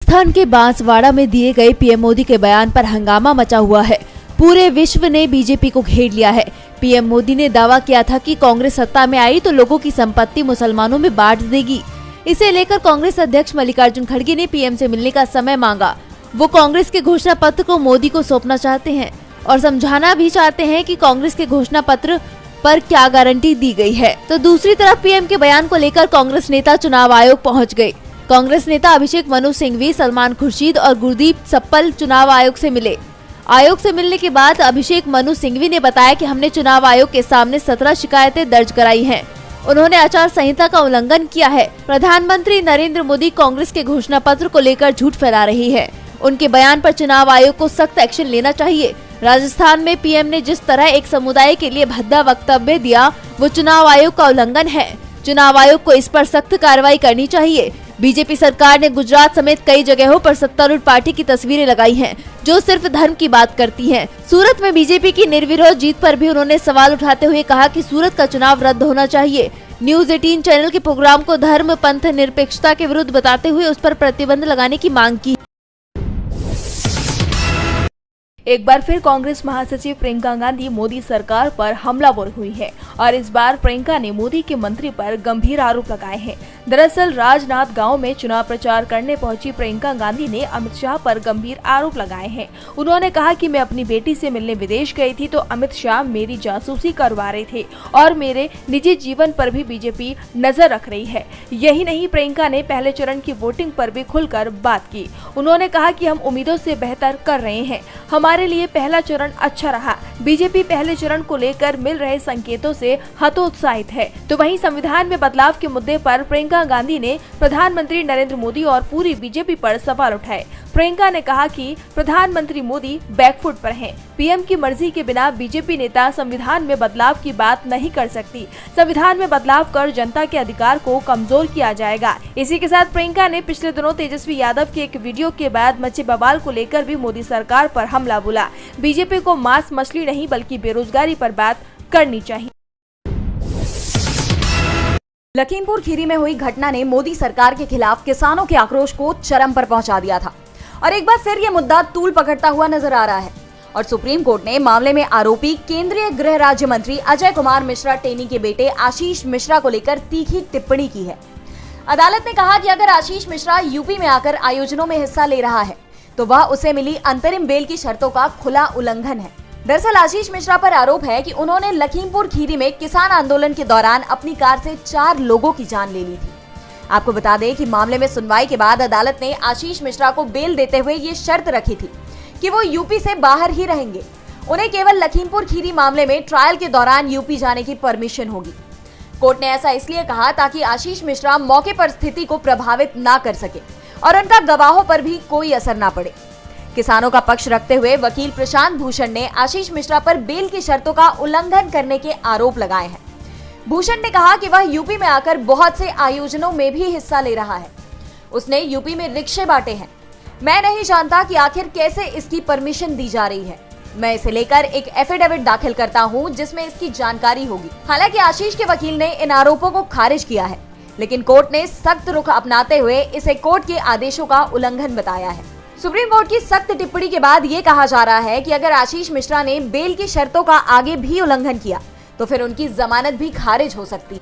राजस्थान के बांसवाड़ा में दिए गए पीएम मोदी के बयान पर हंगामा मचा हुआ है। पूरे विश्व ने बीजेपी को घेर लिया है। पीएम मोदी ने दावा किया था कि कांग्रेस सत्ता में आई तो लोगों की संपत्ति मुसलमानों में बांट देगी। इसे लेकर कांग्रेस अध्यक्ष मल्लिकार्जुन खड़गे ने पीएम से मिलने का समय मांगा। वो कांग्रेस के घोषणा पत्र को मोदी को सौंपना चाहते हैं और समझाना भी चाहते हैं कि कांग्रेस के घोषणा पत्र पर क्या गारंटी दी गई है। तो दूसरी तरफ पीएम के बयान को लेकर कांग्रेस नेता चुनाव आयोग पहुंच गए। कांग्रेस नेता अभिषेक मनु सिंघवी, सलमान खुर्शीद और गुरदीप सप्पल चुनाव आयोग से मिले। आयोग से मिलने के बाद अभिषेक मनु सिंघवी ने बताया कि हमने चुनाव आयोग के सामने 17 शिकायतें दर्ज कराई हैं। उन्होंने आचार संहिता का उल्लंघन किया है। प्रधानमंत्री नरेंद्र मोदी कांग्रेस के घोषणा पत्र को लेकर झूठ फैला रही है। उनके बयान पर चुनाव आयोग को सख्त एक्शन लेना चाहिए। राजस्थान में पीएम ने जिस तरह एक समुदाय के लिए भद्दा वक्तव्य दिया, वो चुनाव आयोग का उल्लंघन है। चुनाव आयोग को इस पर सख्त कार्रवाई करनी चाहिए। बीजेपी सरकार ने गुजरात समेत कई जगहों पर सत्तारूढ़ पार्टी की तस्वीरें लगाई हैं, जो सिर्फ धर्म की बात करती हैं। सूरत में बीजेपी की निर्विरोध जीत पर भी उन्होंने सवाल उठाते हुए कहा कि सूरत का चुनाव रद्द होना चाहिए। न्यूज 18 चैनल के प्रोग्राम को धर्म पंथ निरपेक्षता के विरुद्ध बताते हुए उस पर प्रतिबंध लगाने की मांग की। एक बार फिर कांग्रेस महासचिव प्रियंका गांधी मोदी सरकार पर हमलावर हुई है और इस बार प्रियंका ने मोदी के मंत्री पर गंभीर आरोप लगाए हैं। दरअसल राजनाथ गांव में चुनाव प्रचार करने पहुंची प्रियंका गांधी ने अमित शाह पर गंभीर आरोप लगाए हैं। उन्होंने कहा कि मैं अपनी बेटी से मिलने विदेश गई थी तो अमित शाह मेरी जासूसी करवा रहे थे और मेरे निजी जीवन पर भी बीजेपी नजर रख रही है। यही नहीं, प्रियंका ने पहले चरण की वोटिंग पर भी खुलकर बात की। उन्होंने कहा कि हम उम्मीदों से बेहतर कर रहे हैं। हमारे लिए पहला चरण अच्छा रहा। बीजेपी पहले चरण को लेकर मिल रहे संकेतों से हतोत्साहित है। तो वहीं संविधान में बदलाव के मुद्दे पर प्रियंका गांधी ने प्रधानमंत्री नरेंद्र मोदी और पूरी बीजेपी पर सवाल उठाए। प्रियंका ने कहा कि प्रधानमंत्री मोदी बैकफुट पर हैं। पीएम की मर्जी के बिना बीजेपी नेता संविधान में बदलाव की बात नहीं कर सकती। संविधान में बदलाव कर जनता के अधिकार को कमजोर किया जाएगा। इसी के साथ प्रियंका ने पिछले दिनों तेजस्वी यादव के एक वीडियो के बाद मचे बवाल को लेकर भी मोदी सरकार पर हमला बोला। बीजेपी को मांस मछली नहीं बल्कि बेरोजगारी पर बात करनी चाहिए। लखीमपुर खीरी में हुई घटना ने मोदी सरकार के खिलाफ किसानों के आक्रोश को चरम पर पहुंचा दिया था और एक बार फिर ये मुद्दा तूल पकड़ता हुआ नजर आ रहा है और सुप्रीम कोर्ट ने मामले में आरोपी केंद्रीय गृह राज्य मंत्री अजय कुमार मिश्रा टेनी के बेटे आशीष मिश्रा को लेकर तीखी टिप्पणी की है। अदालत ने कहा कि अगर आशीष मिश्रा यूपी में आकर आयोजनों में हिस्सा ले रहा है तो वह उसे मिली अंतरिम बेल की शर्तों का खुला उल्लंघन है। दरअसल आशीष मिश्रा पर आरोप है कि उन्होंने लखीमपुर खीरी में किसान आंदोलन के दौरान अपनी कार से 4 लोगों की जान ले ली थी। आपको बता दें कि मामले में सुनवाई के बाद अदालत ने आशीष मिश्रा को बेल देते हुए ये शर्त रखी थी कि वो यूपी से बाहर ही रहेंगे। उन्हें केवल लखीमपुर खीरी मामले में ट्रायल के दौरान यूपी जाने की परमिशन होगी। कोर्ट ने ऐसा इसलिए कहा ताकि आशीष मिश्रा मौके पर स्थिति को प्रभावित ना कर सके और उनका गवाहों पर भी कोई असर ना पड़े। किसानों का पक्ष रखते हुए वकील प्रशांत भूषण ने आशीष मिश्रा पर बेल की शर्तों का उल्लंघन करने के आरोप लगाए हैं। भूषण ने कहा कि वह यूपी में आकर बहुत से आयोजनों में भी हिस्सा ले रहा है। उसने यूपी में रिक्शे बांटे हैं। मैं नहीं जानता कि आखिर कैसे इसकी परमिशन दी जा रही है। मैं इसे लेकर एक एफिडेविट दाखिल करता हूं जिसमें इसकी जानकारी होगी। हालांकि आशीष के वकील ने इन आरोपों को खारिज किया है, लेकिन कोर्ट ने सख्त रुख अपनाते हुए इसे कोर्ट के आदेशों का उल्लंघन बताया है। सुप्रीम कोर्ट की सख्त टिप्पणी के बाद ये कहा जा रहा है कि अगर आशीष मिश्रा ने बेल की शर्तों का आगे भी उल्लंघन किया तो फिर उनकी जमानत भी खारिज हो सकती है।